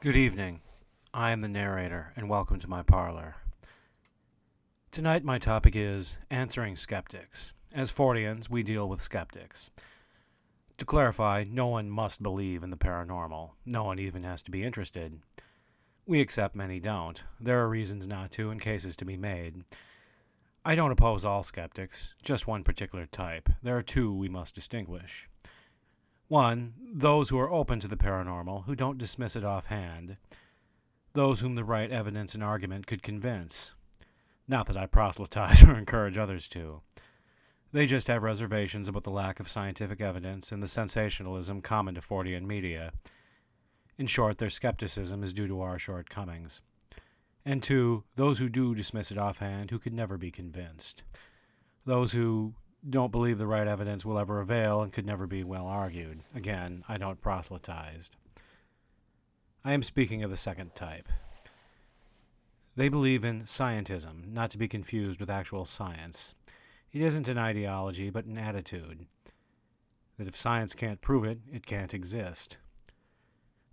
Good evening. I am the narrator, and welcome to my parlor. Tonight, my topic is answering skeptics. As Forteans, we deal with skeptics. To clarify, no one must believe in the paranormal. No one even has to be interested. We accept many don't. There are reasons not to, and cases to be made. I don't oppose all skeptics, just one particular type. There are two we must distinguish. One, those who are open to the paranormal, who don't dismiss it offhand. Those whom the right evidence and argument could convince. Not that I proselytize or encourage others to. They just have reservations about the lack of scientific evidence and the sensationalism common to Fortean media. In short, their skepticism is due to our shortcomings. And two, those who do dismiss it offhand, who could never be convinced. Those who don't believe the right evidence will ever avail and could never be well argued. Again, I don't proselytize. I am speaking of the second type. They believe in scientism, not to be confused with actual science. It isn't an ideology, but an attitude. That if science can't prove it, it can't exist.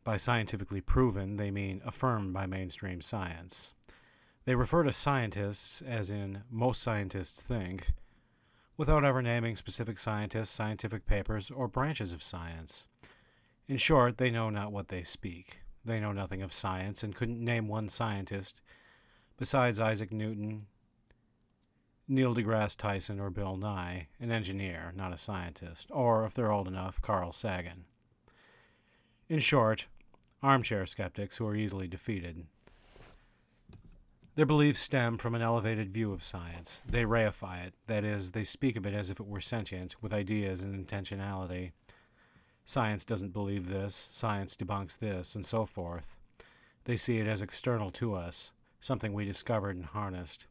By scientifically proven, they mean affirmed by mainstream science. They refer to scientists as in most scientists think, without ever naming specific scientists, scientific papers, or branches of science. In short, they know not what they speak. They know nothing of science and couldn't name one scientist besides Isaac Newton, Neil deGrasse Tyson, or Bill Nye, an engineer, not a scientist, or, if they're old enough, Carl Sagan. In short, armchair skeptics who are easily defeated. Their beliefs stem from an elevated view of science. They reify it, that is, they speak of it as if it were sentient, with ideas and intentionality. Science doesn't believe this, science debunks this, and so forth. They see it as external to us, something we discovered and harnessed,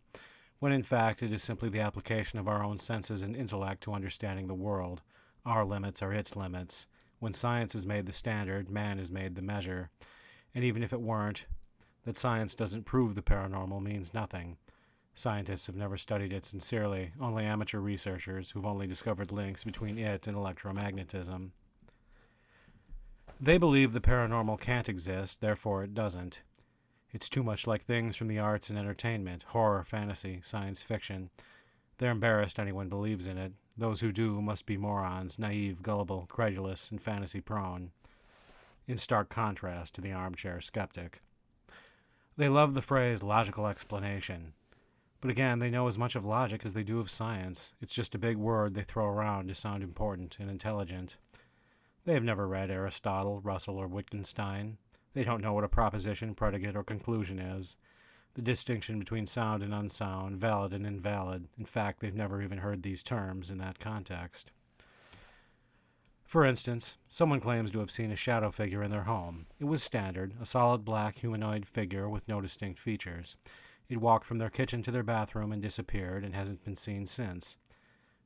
when in fact it is simply the application of our own senses and intellect to understanding the world. Our limits are its limits. When science is made the standard, man is made the measure. And even if it weren't, that science doesn't prove the paranormal means nothing. Scientists have never studied it sincerely, only amateur researchers who've only discovered links between it and electromagnetism. They believe the paranormal can't exist, therefore it doesn't. It's too much like things from the arts and entertainment, horror, fantasy, science fiction. They're embarrassed anyone believes in it. Those who do must be morons, naive, gullible, credulous, and fantasy-prone, in stark contrast to the armchair skeptic. They love the phrase logical explanation. But again, they know as much of logic as they do of science. It's just a big word they throw around to sound important and intelligent. They have never read Aristotle, Russell, or Wittgenstein. They don't know what a proposition, predicate, or conclusion is, the distinction between sound and unsound, valid and invalid. In fact, they've never even heard these terms in that context. For instance, someone claims to have seen a shadow figure in their home. It was standard, a solid black humanoid figure with no distinct features. It walked from their kitchen to their bathroom and disappeared and hasn't been seen since.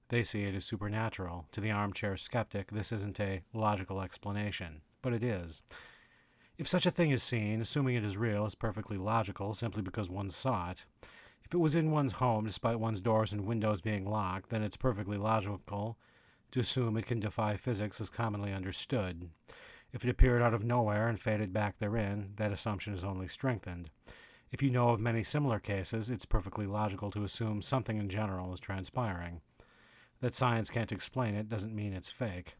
They see it as supernatural. To the armchair skeptic, this isn't a logical explanation, but it is. If such a thing is seen, assuming it is real is perfectly logical simply because one saw it. If it was in one's home despite one's doors and windows being locked, then it's perfectly logical to assume it can defy physics as commonly understood. If it appeared out of nowhere and faded back therein, that assumption is only strengthened. If you know of many similar cases, it's perfectly logical to assume something in general is transpiring. That science can't explain it doesn't mean it's fake.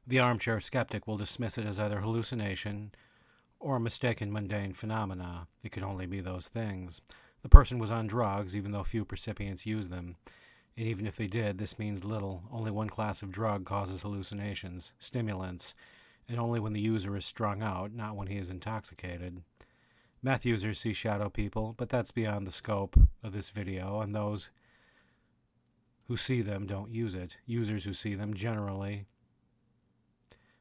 The armchair skeptic will dismiss it as either hallucination or a mistaken mundane phenomena. It could only be those things. The person was on drugs, even though few percipients use them. And even if they did, this means little. Only one class of drug causes hallucinations, stimulants, and only when the user is strung out, not when he is intoxicated. Meth users see shadow people, but that's beyond the scope of this video, and those who see them don't use it. Users who see them generally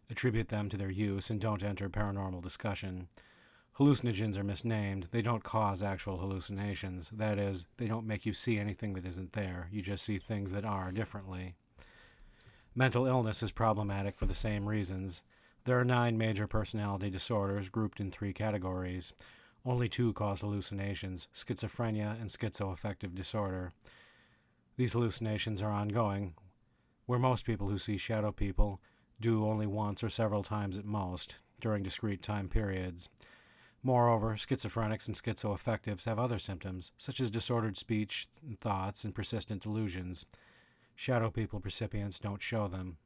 attribute them to their use and don't enter paranormal discussion. Hallucinogens are misnamed. They don't cause actual hallucinations. That is, they don't make you see anything that isn't there. You just see things that are differently. Mental illness is problematic for the same reasons. There are 9 major personality disorders grouped in 3 categories. Only 2 cause hallucinations, schizophrenia and schizoaffective disorder. These hallucinations are ongoing, where most people who see shadow people do only once or several times at most. during discrete time periods. Moreover, schizophrenics and schizoaffectives have other symptoms, such as disordered speech and thoughts and persistent delusions. Shadow people recipients don't show them.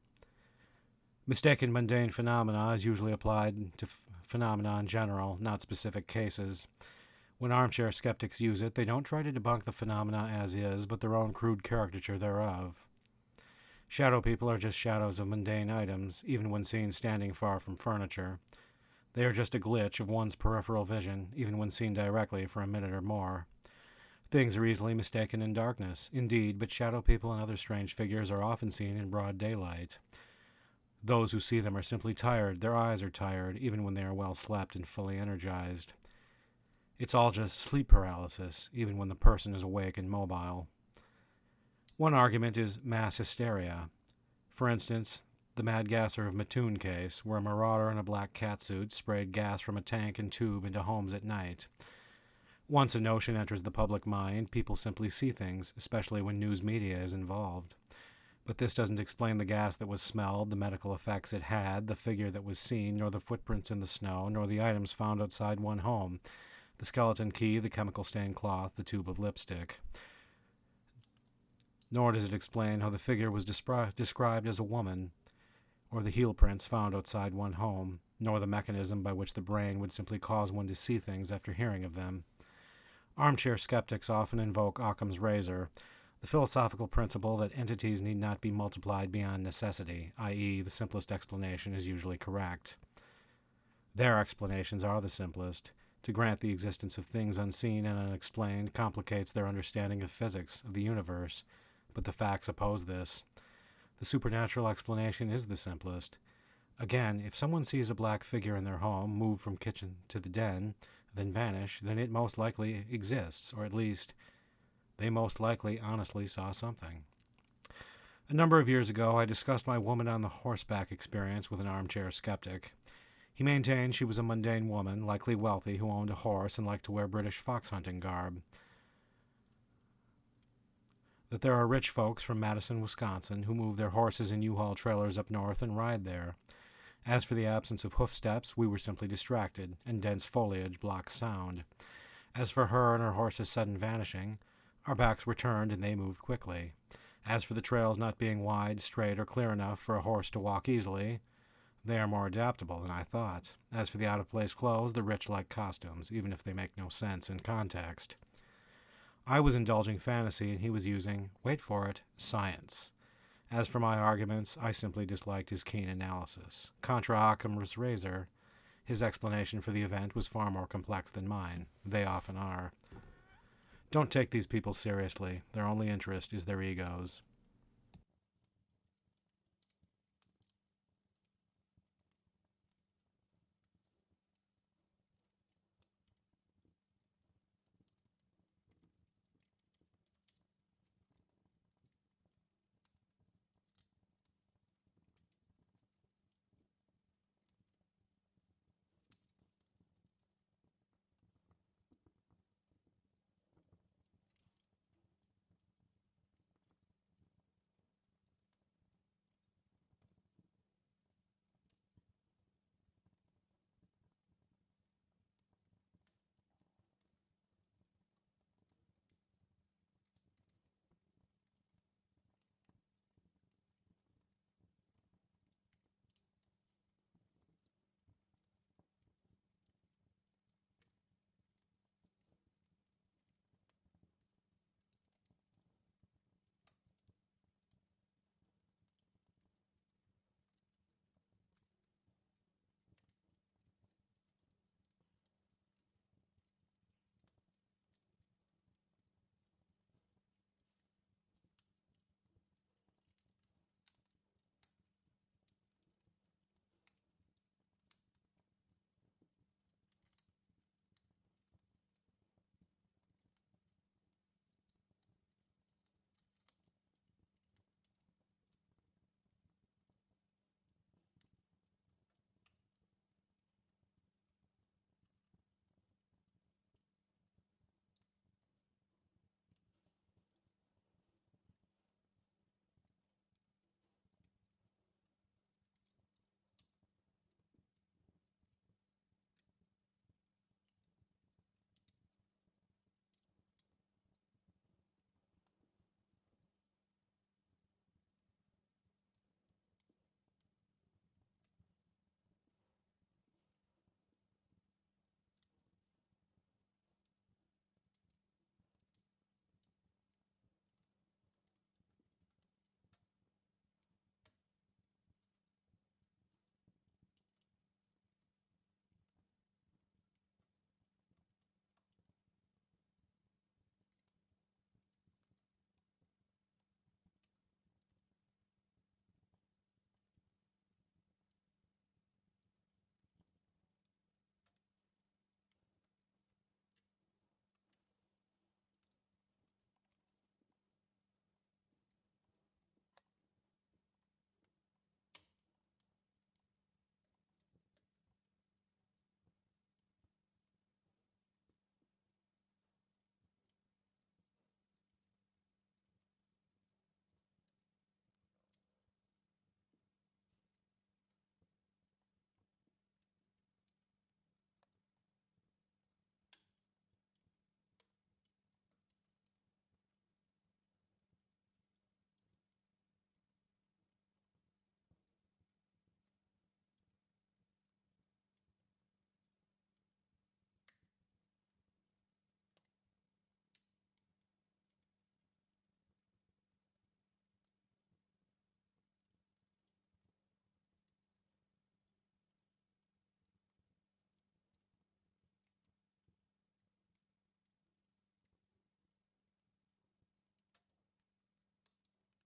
Mistaken mundane phenomena is usually applied to phenomena in general, not specific cases. When armchair skeptics use it, they don't try to debunk the phenomena as is, but their own crude caricature thereof. Shadow people are just shadows of mundane items, even when seen standing far from furniture. They are just a glitch of one's peripheral vision, even when seen directly for a minute or more. Things are easily mistaken in darkness, indeed, but shadow people and other strange figures are often seen in broad daylight. Those who see them are simply tired. Their eyes are tired, even when they are well slept and fully energized. It's all just sleep paralysis, even when the person is awake and mobile. One argument is mass hysteria. For instance, the Mad Gasser of Mattoon case, where a marauder in a black catsuit sprayed gas from a tank and tube into homes at night. Once a notion enters the public mind, people simply see things, especially when news media is involved. But this doesn't explain the gas that was smelled, the medical effects it had, the figure that was seen, nor the footprints in the snow, nor the items found outside one home, the skeleton key, the chemical-stained cloth, the tube of lipstick. Nor does it explain how the figure was described as a woman, or the heel prints found outside one home, nor the mechanism by which the brain would simply cause one to see things after hearing of them. Armchair skeptics often invoke Occam's razor, the philosophical principle that entities need not be multiplied beyond necessity, i.e., the simplest explanation is usually correct. Their explanations are the simplest. To grant the existence of things unseen and unexplained complicates their understanding of physics, of the universe, but the facts oppose this. The supernatural explanation is the simplest. Again, if someone sees a black figure in their home move from kitchen to the den, then vanish, then it most likely exists, or at least, they most likely honestly saw something. A number of years ago, I discussed my woman on the horseback experience with an armchair skeptic. He maintained she was a mundane woman, likely wealthy, who owned a horse and liked to wear British fox hunting garb. That there are rich folks from Madison, Wisconsin, who move their horses in U-Haul trailers up north and ride there. As for the absence of hoof steps, we were simply distracted, and dense foliage blocked sound. As for her and her horse's sudden vanishing, our backs were turned and they moved quickly. As for the trails not being wide, straight, or clear enough for a horse to walk easily, they are more adaptable than I thought. As for the out-of-place clothes, the rich like costumes, even if they make no sense in context. I was indulging fantasy and he was using, wait for it, science. As for my arguments, I simply disliked his keen analysis. Contra Occam's razor, his explanation for the event was far more complex than mine. They often are. Don't take these people seriously. Their only interest is their egos.